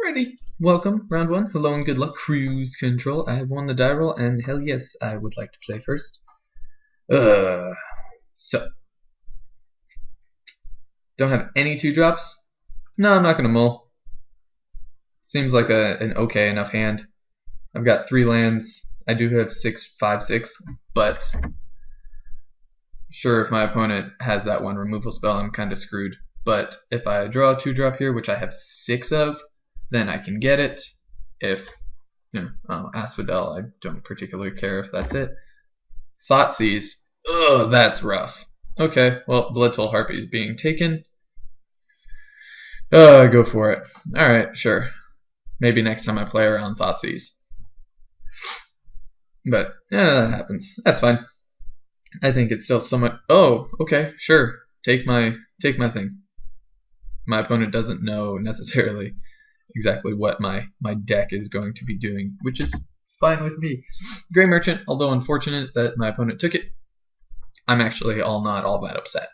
Alrighty, welcome, round one. Hello and good luck. Cruise control. I have won the die roll, and hell yes, I would like to play first. So don't have any 2-drops. No, I'm not gonna mull. Seems like an okay enough hand. I've got 3 lands. I do have 5/6, but sure, if my opponent has that one removal spell, I'm kind of screwed. But if I draw a 2-drop here, which I have 6 of, then I can get it. If, Asphodel, I don't particularly care if that's it. Thoughtseize, ugh, that's rough. Okay, well, Bloodtoll Harpy is being taken. Go for it. Alright, sure. Maybe next time I play around Thoughtseize. But, yeah, that happens. That's fine. I think it's still somewhat... Oh, okay, sure. Take my thing. My opponent doesn't know necessarily exactly what my deck is going to be doing, which is fine with me. Grey Merchant, although unfortunate that my opponent took it, I'm actually not all that upset.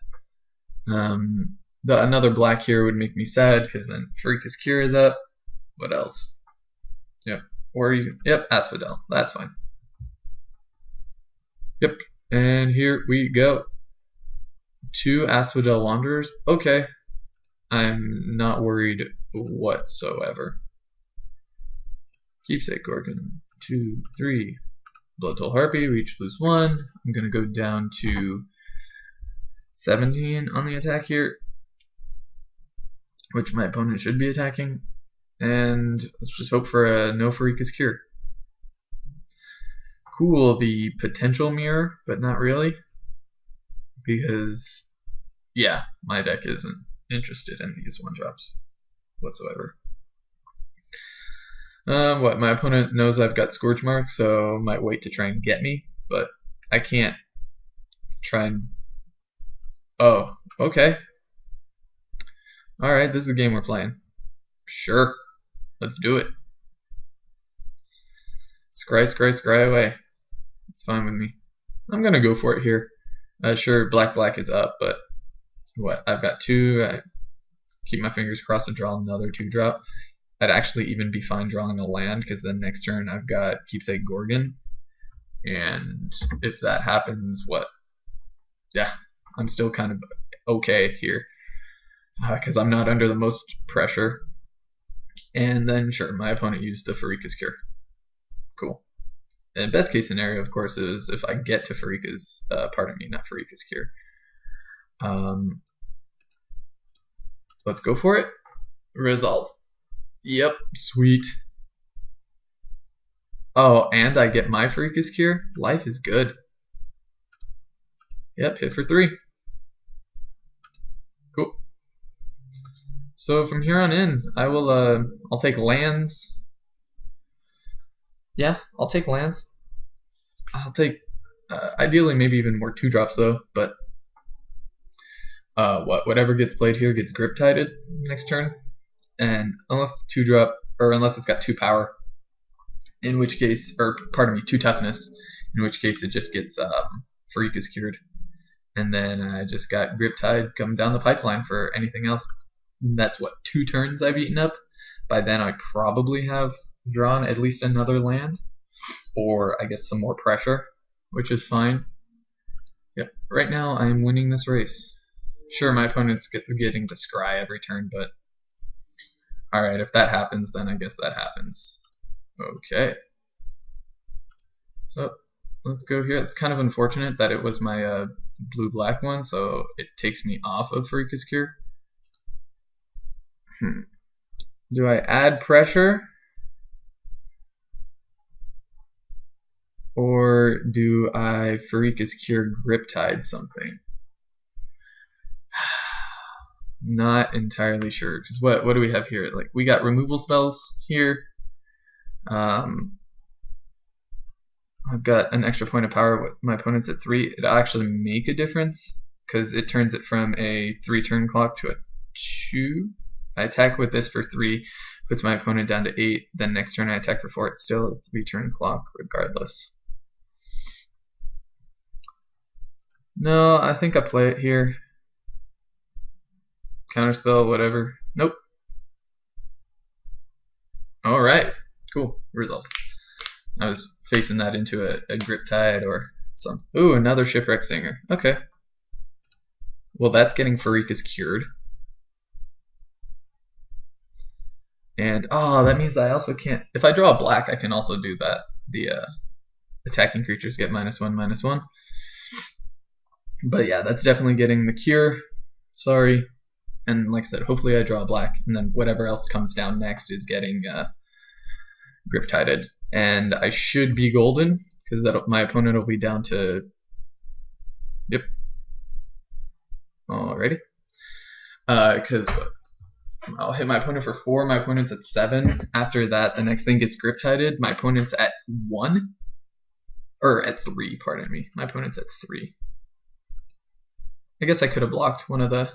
Another black here would make me sad, because then Freakus Cure is up. What else? Yep. Yep, Asphodel. That's fine. Yep. And here we go. 2 Asphodel Wanderers. Okay. I'm not worried whatsoever. Keepsake Gorgon. 2, 3. Bloodtoll Harpy. We each lose 1. I'm going to go down to 17 on the attack here, which my opponent should be attacking. And let's just hope for a no Freakus Cure. Cool, the potential mirror, but not really. Because, yeah, my deck isn't interested in these 1-drops whatsoever. My opponent knows I've got Scorch Mark, so might wait to try and get me, but I can't try and... Oh, okay. Alright, this is the game we're playing. Sure, let's do it. Scry away. It's fine with me. I'm gonna go for it here. Sure, black is up, but what? I've got 2. I keep my fingers crossed and draw another 2-drop. I'd actually even be fine drawing a land, because then next turn I've got Keepsake Gorgon, and if that happens, what? Yeah, I'm still kind of okay here, because I'm not under the most pressure. And then sure, my opponent used the Freakus Cure. Cool. And best case scenario, of course, is if I get to Freakus, pardon me, not Freakus Cure. Let's go for it. Resolve. Yep, sweet. Oh, and I get my Freakus Cure? Life is good. Yep, hit for 3. Cool. So from here on in, I'll take lands. Yeah, I'll take lands. I'll take, ideally maybe even more 2-drops though, but whatever gets played here gets Grip-Tided next turn. And unless 2-drop, or unless it's got 2 power, in which case, or pardon me, 2 toughness, in which case it just gets Freakus Cured. And then I just got Grip-Tide coming down the pipeline for anything else. That's what, 2 turns I've eaten up? By then I probably have drawn at least another land, or I guess some more pressure, which is fine. Yep, right now I'm winning this race. Sure, my opponent's getting to scry every turn, but alright, if that happens, then I guess that happens. Okay. So, let's go here. It's kind of unfortunate that it was my blue-black one, so it takes me off of Freakus Cure. Do I add pressure? Or do I Freakus Cure Grip-Tide something? Not entirely sure, because what do we have here? Like, we got removal spells here. I've got an extra point of power. My opponent's at 3. It'll actually make a difference, because it turns it from a 3-turn clock to a 2. I attack with this for 3, puts my opponent down to 8. Then next turn I attack for 4. It's still a 3-turn clock regardless. No, I think I play it here. Counterspell, whatever. Nope. Alright, cool. Results. I was facing that into a Griptide or some. Ooh, another Shipwreck Singer. Okay. Well, that's getting Pharika's cured. And, oh, that means I also can't. If I draw a black, I can also do that. The attacking creatures get -1/-1. But yeah, that's definitely getting the cure. Sorry. And like I said, hopefully I draw a black, and then whatever else comes down next is getting Griptided. And I should be golden, because my opponent will be down to. Yep. Alrighty. Because I'll hit my opponent for 4, my opponent's at 7. After that, the next thing gets Griptided. My opponent's at 1. Or at 3, pardon me. My opponent's at 3. I guess I could have blocked one of the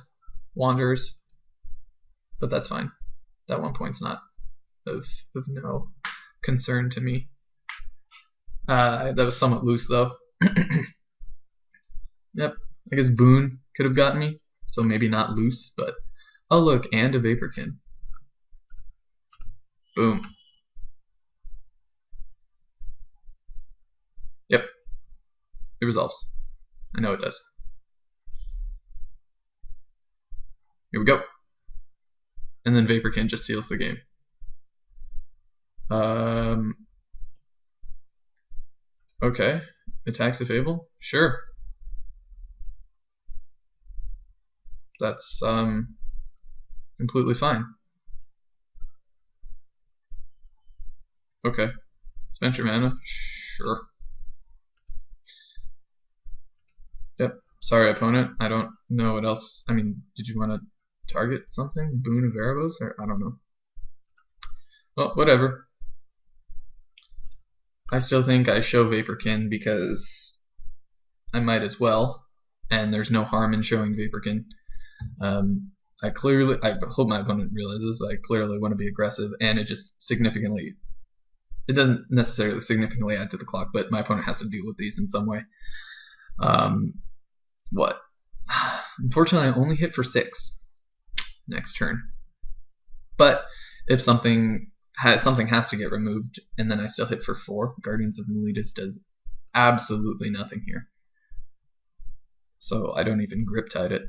Wanderers, but that's fine. That 1 point's not of no concern to me. That was somewhat loose though. Yep, I guess Boone could have gotten me, so maybe not loose, but oh look, and a Vaporkin. Boom. Yep, it resolves. I know it does. Here we go. And then Vaporkin just seals the game. Okay. Attacks a Fable? Sure. That's completely fine. Okay. Spend your mana? Sure. Yep. Sorry, opponent. I don't know what else. I mean, did you want to target something? Boon of Erebos? Or I don't know. Well, whatever. I still think I show Vaporkin because I might as well, and there's no harm in showing Vaporkin. I hope my opponent realizes I clearly want to be aggressive, and it doesn't necessarily significantly add to the clock, but my opponent has to deal with these in some way. What? Unfortunately, I only hit for 6 next turn. But if something has to get removed, and then I still hit for 4, Guardians of Meletus does absolutely nothing here. So I don't even Griptide it.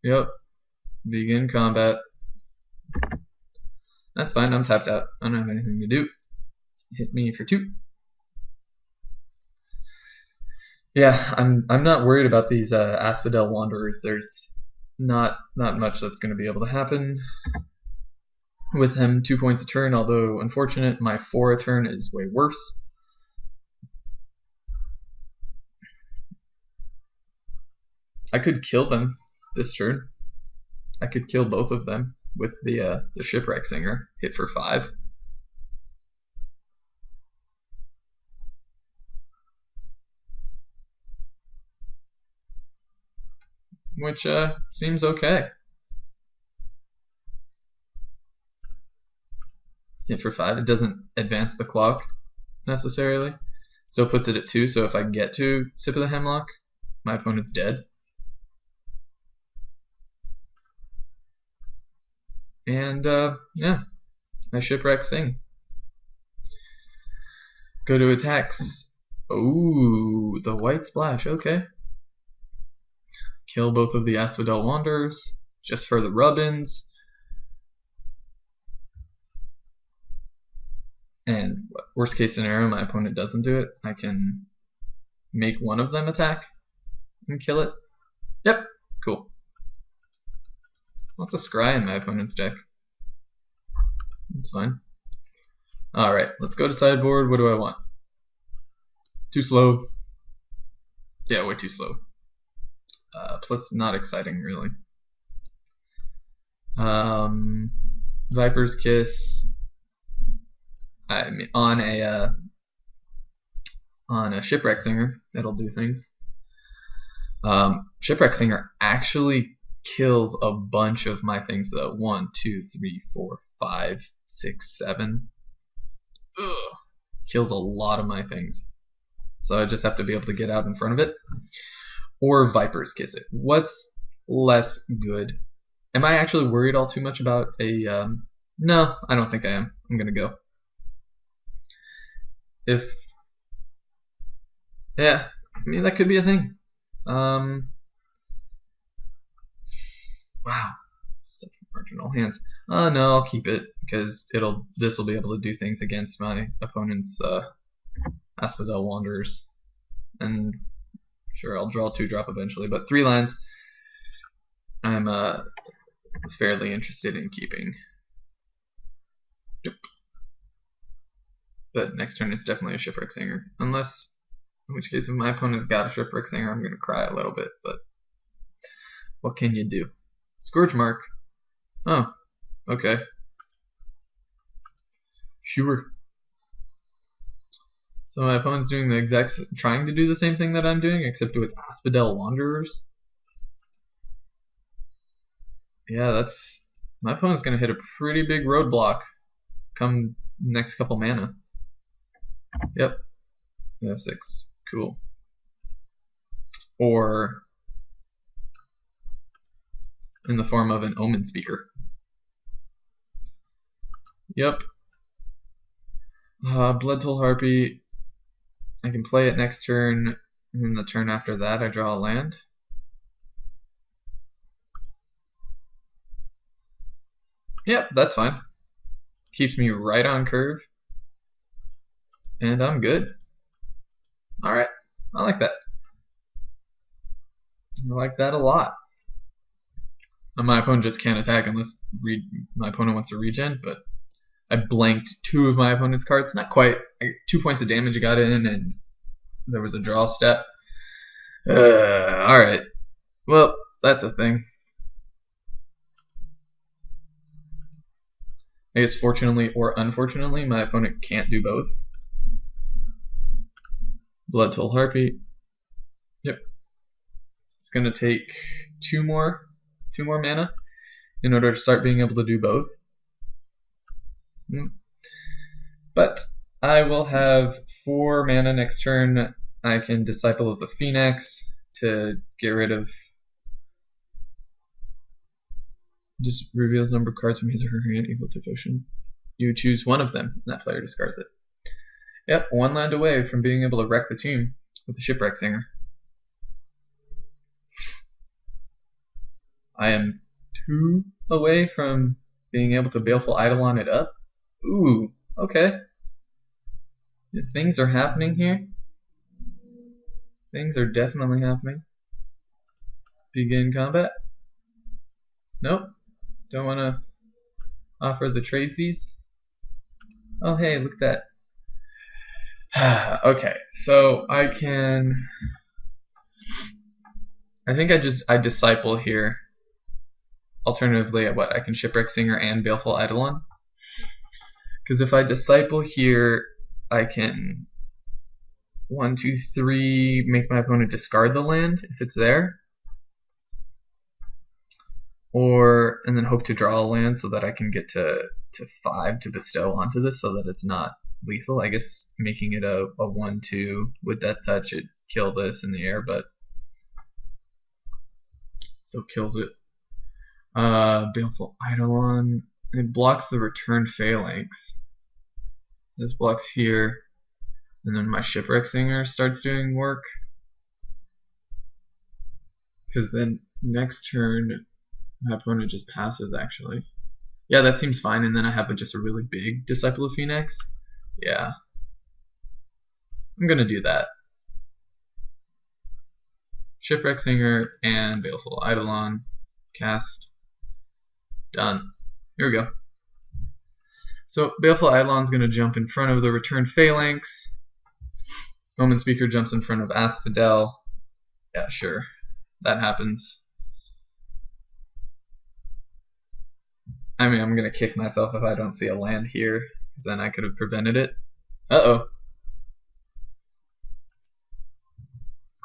Yep. Begin combat. That's fine, I'm tapped out. I don't have anything to do. Hit me for 2. Yeah, I'm not worried about these Asphodel Wanderers. There's not much that's going to be able to happen with him. 2 points a turn, although unfortunate, my 4 a turn is way worse. I could kill them this turn. I could kill both of them with the Shipwreck Singer. Hit for 5. Which seems okay. Hit for 5. It doesn't advance the clock necessarily. Still puts it at 2, so if I get to Sip of the Hemlock, my opponent's dead. And yeah, I Shipwreck Sing. Go to attacks. Ooh, the White Splash, okay. Kill both of the Asphodel Wanderers, just for the rub-ins. And worst case scenario, my opponent doesn't do it. I can make one of them attack and kill it. Yep, cool. Lots of Scry in my opponent's deck. That's fine. Alright, let's go to sideboard. What do I want? Too slow. Yeah, way too slow. Plus not exciting really. Viper's Kiss. I mean, on a Shipwreck Singer, that'll do things. Shipwreck Singer actually kills a bunch of my things though. 1, 2, 3, 4, 5, 6, 7. Ugh. Kills a lot of my things. So I just have to be able to get out in front of it. Or Viper's Kiss it. What's less good? Am I actually worried all too much about a No, I don't think I am. I'm gonna go. If yeah, I mean that could be a thing. Wow, such marginal hands. No, I'll keep it because this will be able to do things against my opponent's Asphodel Wanderers, and sure I'll draw 2-drop eventually, but 3 lands I'm fairly interested in keeping. Yep. But next turn it's definitely a Shipwreck Singer, unless, in which case if my opponent's got a Shipwreck Singer I'm gonna cry a little bit, but what can you do? Scourge Mark. Oh, okay. Sure. So my opponent's doing the trying to do the same thing that I'm doing, except with Asphodel Wanderers. Yeah, my opponent's gonna hit a pretty big roadblock come next couple mana. Yep. F6. Cool. Or in the form of an Omen Speaker. Yep. Bloodtoll Harpy. I can play it next turn, and then the turn after that I draw a land. Yep, that's fine. Keeps me right on curve. And I'm good. Alright, I like that. I like that a lot. My opponent just can't attack unless my opponent wants to regen, but I blanked 2 of my opponent's cards. Not quite. 2 points of damage got in, and there was a draw step. Alright. Well, that's a thing. I guess fortunately or unfortunately, my opponent can't do both. Bloodtoll Harpy. Yep. It's gonna take 2 more mana in order to start being able to do both. But I will have 4 mana next turn. I can Disciple of the Phoenix to get rid of. Just reveals number of cards from his or her hand equal to devotion. You choose one of them, and that player discards it. Yep, 1 land away from being able to wreck the team with the Shipwreck Singer. I am 2 away from being able to Baleful Eidolon it up. Ooh, okay. Things are happening here. Things are definitely happening. Begin combat. Nope. Don't want to offer the tradesies. Oh, hey, look at that. Okay, so I think I Disciple here. Alternatively, I can Shipwreck Singer and Baleful Eidolon. Because if I Disciple here, I can 1, 2, 3 make my opponent discard the land if it's there. And then hope to draw a land so that I can get to 5 to bestow onto this so that it's not lethal. I guess making it a 1/2 with Death Touch, it'd kill this in the air, but still kills it. Baleful Eidolon. It blocks the return phalanx. This blocks here, and then my Shipwreck Singer starts doing work. Because then next turn my opponent just passes, actually. Yeah, that seems fine, and then I have just a really big Disciple of Phoenix. Yeah. I'm gonna do that. Shipwreck Singer and Baleful Eidolon. Cast. Done. Here we go. So Baleful Eidolon's gonna jump in front of the Return Phalanx. Omen Speaker jumps in front of Asphodel. Yeah, sure. That happens. I mean, I'm gonna kick myself if I don't see a land here, because then I could have prevented it. Uh-oh.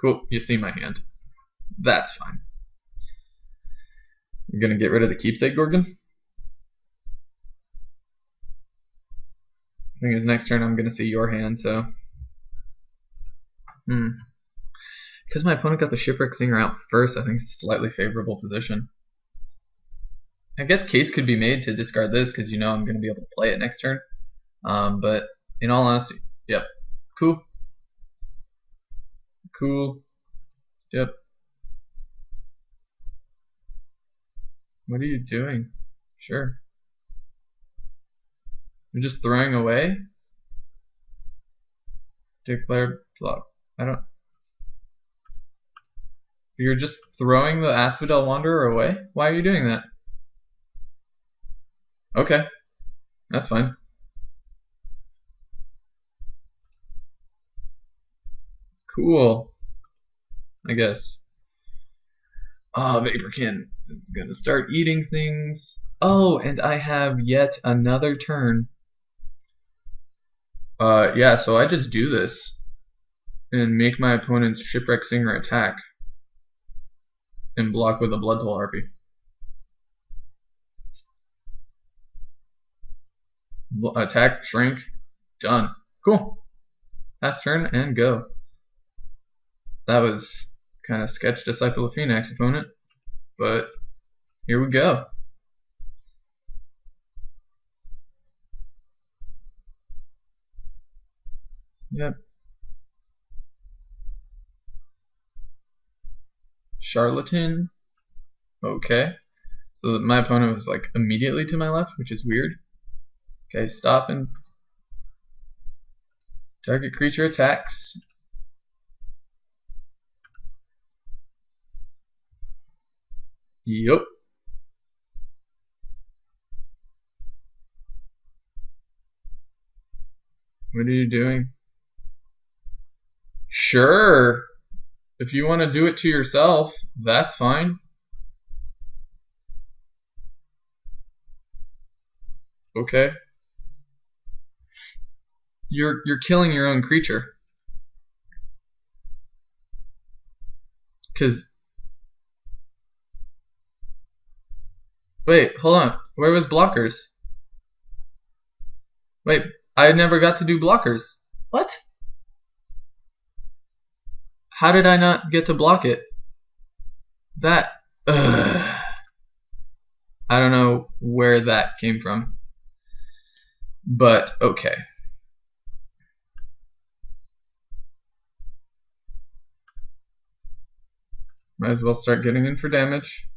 Cool, you see my hand. That's fine. You're gonna get rid of the Keepsake Gorgon? I think his next turn I'm gonna see your hand, so. Because my opponent got the Shipwreck Singer out first, I think it's a slightly favorable position. I guess case could be made to discard this because you know I'm going to be able to play it next turn. But in all honesty, yep, cool, cool, yep. What are you doing? Sure. You're just throwing away? Declare block. I don't. You're just throwing the Asphodel Wanderer away? Why are you doing that? Okay, that's fine. Cool. I guess. Ah, Vaporkin. It's gonna start eating things. Oh, and I have yet another turn. Yeah, so I just do this and make my opponent's Shipwreck Singer attack and block with a Bloodtoll Harpy. Attack, shrink, done. Cool. Pass turn and go. That was kind of sketch Disciple of Phoenix opponent, but here we go. Yep. Charlatan. Okay. So my opponent was like immediately to my left, which is weird. Okay, stop and target creature attacks. Yup. What are you doing? Sure. If you want to do it to yourself, that's fine. Okay. You're killing your own creature. Cause wait, hold on. Where was blockers? Wait, I never got to do blockers. What? How did I not get to block it? That I don't know where that came from. But okay. Might as well start getting in for damage.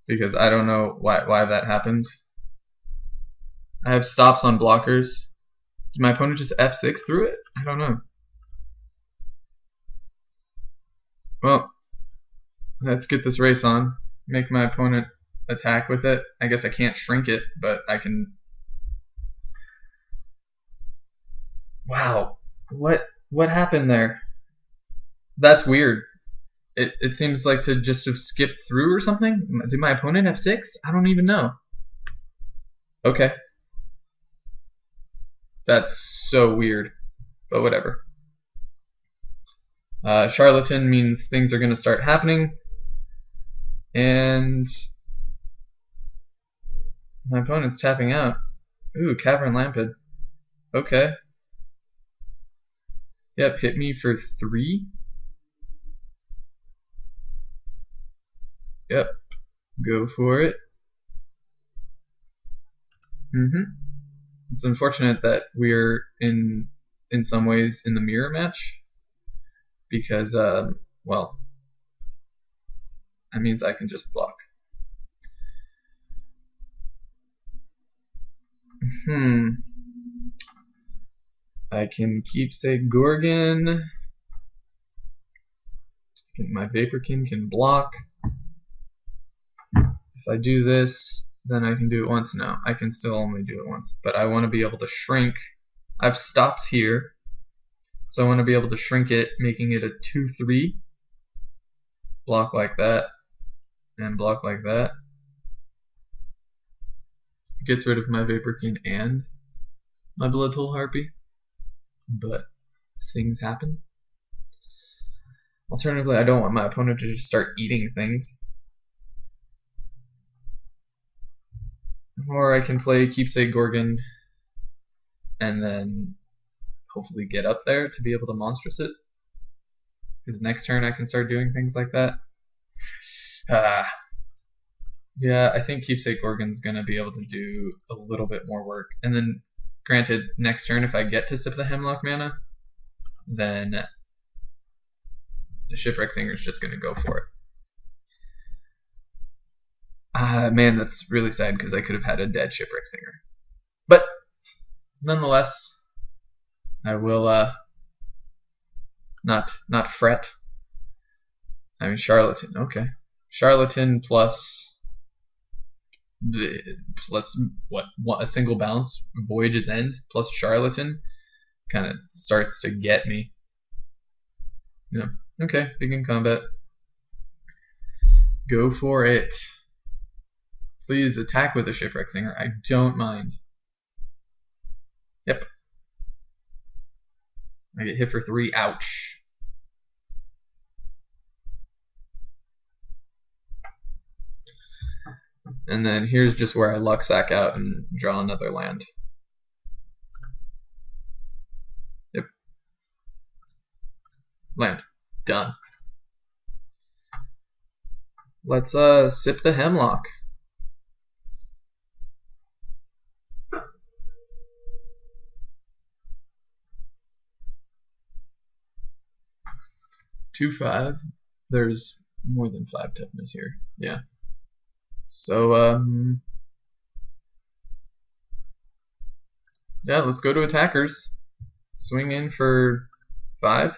Because I don't know why that happened. I have stops on blockers. Did my opponent just F6 through it? I don't know. Well, let's get this race on. Make my opponent attack with it. I guess I can't shrink it, but I can. Wow, what happened there? That's weird. It seems like to just have skipped through or something. Did my opponent F6? I don't even know. Okay. That's so weird, but whatever. Charlatan means things are going to start happening, and my opponent's tapping out. Ooh, Cavern Lampid. Okay. Yep, hit me for 3. Yep, go for it. It's unfortunate that we're in some ways in the mirror match because, well, that means I can just block. I can Keepsake Gorgon. My Vaporkin can block. If I do this, then I can do it once. No, I can still only do it once, but I want to be able to shrink. I've stops here, so I want to be able to shrink it, making it a 2/3. Block like that, and block like that. Gets rid of my Vaporkin and my Bloodtoll Harpy, but things happen. Alternatively, I don't want my opponent to just start eating things. Or I can play Keepsake Gorgon and then hopefully get up there to be able to monstrous it. Because next turn I can start doing things like that. Yeah, I think Keepsake Organ's gonna be able to do a little bit more work. And then, granted, next turn if I get to sip the Hemlock mana, then the Shipwreck Singer's just gonna go for it. Man, that's really sad because I could have had a dead Shipwreck Singer. But nonetheless, I will not fret. I mean, Charlatan. Okay, Charlatan plus what? A single bounce, Voyage's End plus Charlatan, kind of starts to get me. Yeah. Okay, begin combat. Go for it. Please attack with a Shipwreck Singer. I don't mind. Yep. I get hit for 3. Ouch. And then here's just where I luck sack out and draw another land. Yep. Land. Done. Let's sip the Hemlock. Two 5. There's more than 5 toughness here. Yeah. So yeah, let's go to attackers. Swing in for 5.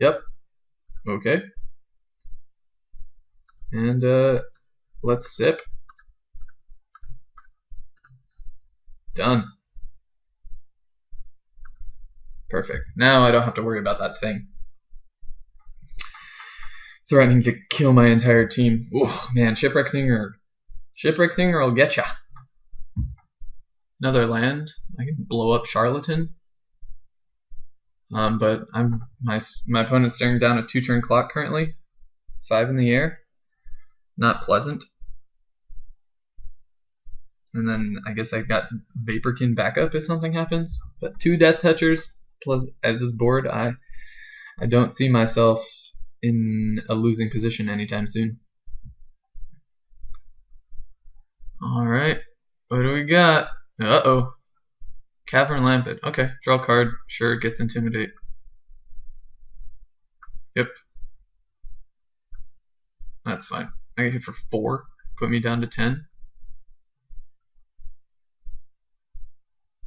Yep. Okay. And let's sip. Done. Perfect. Now I don't have to worry about that thing threatening to kill my entire team. Oh man, Shipwreck Singer will get ya. Another land. I can blow up Charlatan. But my opponent's staring down a 2-turn clock currently. 5 in the air. Not pleasant. And then I guess I got Vaporkin backup if something happens. But 2 Death Touchers plus at this board, I don't see myself in a losing position anytime soon. Alright, what do we got? Uh-oh. Cavern Lampet. Okay, draw a card. Sure, it gets Intimidate. Yep. That's fine. I get hit for 4. Put me down to 10.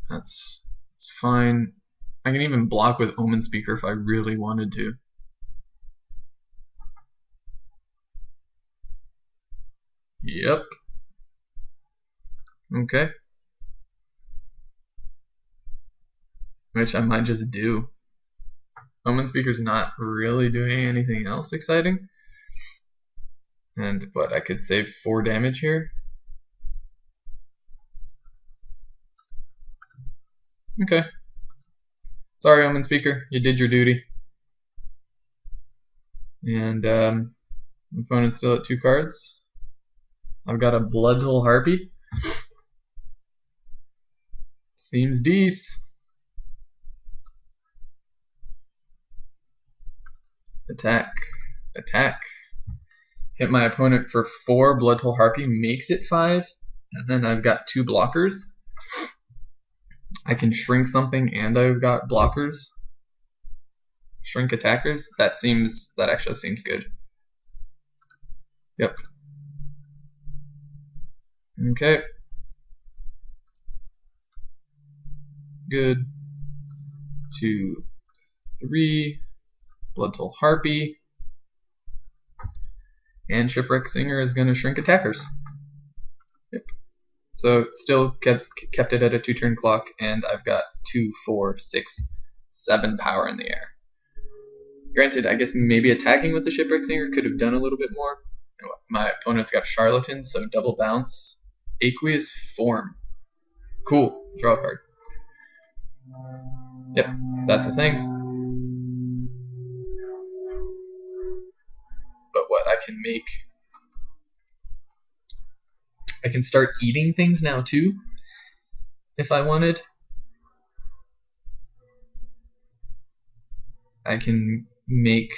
That's fine. I can even block with Omen Speaker if I really wanted to. Yep. Okay. Which I might just do. Omen Speaker's not really doing anything else exciting. And what, I could save 4 damage here? Okay. Sorry, Omen Speaker, you did your duty. And my opponent's still at 2 cards. I've got a Bloodhole Harpy. Seems decent. Attack. Attack. Hit my opponent for 4. Bloodhole Harpy makes it 5. And then I've got 2 blockers. I can shrink something and I've got blockers. Shrink attackers. That actually seems good. Yep. Okay. Good. 2, 3. Bloodhole Harpy. And Shipwreck Singer is going to shrink attackers. Yep. So still kept it at a 2-turn clock, and I've got 2, 4, 6, 7 power in the air. Granted, I guess maybe attacking with the Shipwreck Singer could have done a little bit more. My opponent's got Charlatan, so double bounce. Aqueous Form. Cool. Draw a card. Yep, that's a thing. But what I can make... I can start eating things now too, if I wanted. I can make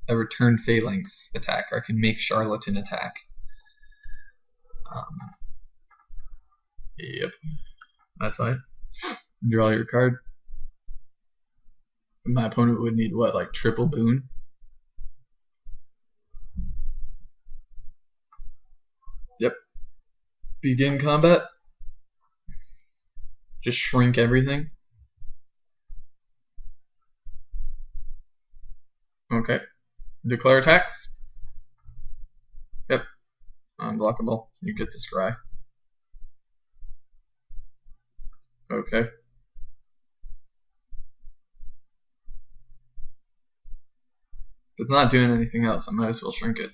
a return phalanx attack, or I can make charlatan attack. Yep, that's fine. Draw your card. My opponent would need what, like triple boon? Yep. Begin combat. Just shrink everything. Okay. Declare attacks. Yep. Unblockable. You get to scry. Okay. If it's not doing anything else, I might as well shrink it.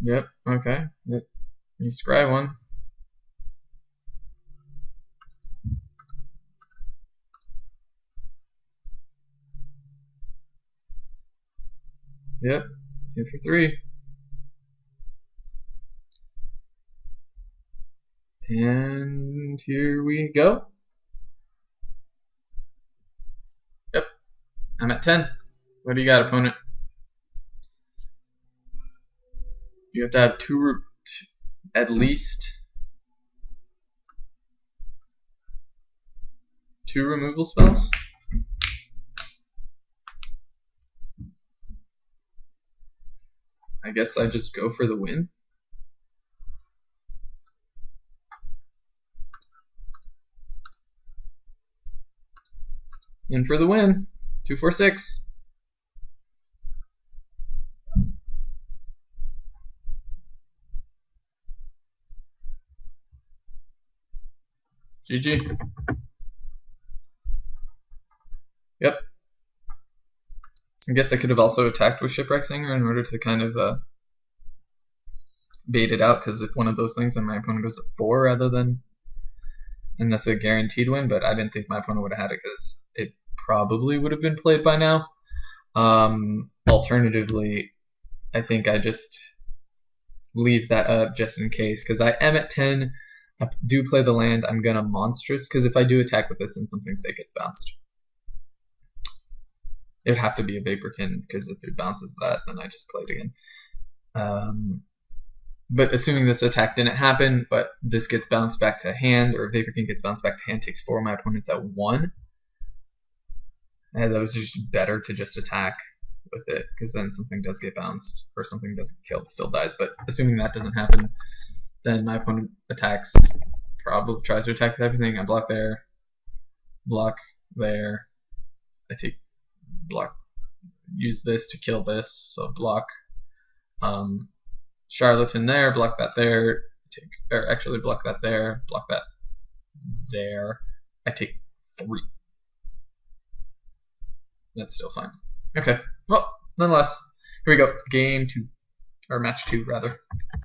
Yep, okay. You scry one. Yep, hit for 3. And here we go. Yep, I'm at 10. What do you got, opponent? You have to have at least 2 removal spells. I guess I just go for the win. In for the win. 2, 4, 6. GG. Yep. I guess I could have also attacked with Shipwreck Singer in order to kind of bait it out, because if one of those things, then my opponent goes to 4 rather than, and that's a guaranteed win, but I didn't think my opponent would have had it because it probably would have been played by now. Alternatively, I think I just leave that up just in case, because I am at 10. I do play the land. I'm gonna monstrous, because if I do attack with this and something say gets bounced, it would have to be a Vaporkin, because if it bounces that, then I just play it again. But assuming this attack didn't happen, but this gets bounced back to hand, or Vaporkin gets bounced back to hand, takes 4, my opponent's at 1. And that was just better to just attack with it, because then something does get bounced, or something doesn't get killed, still dies. But assuming that doesn't happen, then my opponent attacks, probably tries to attack with everything. I block there, I take block, use this to kill this, so block Charlatan there, block that there, or actually block that there, block that there. I take 3. That's still fine. Okay, well, nonetheless, here we go. Game 2, or match 2 rather.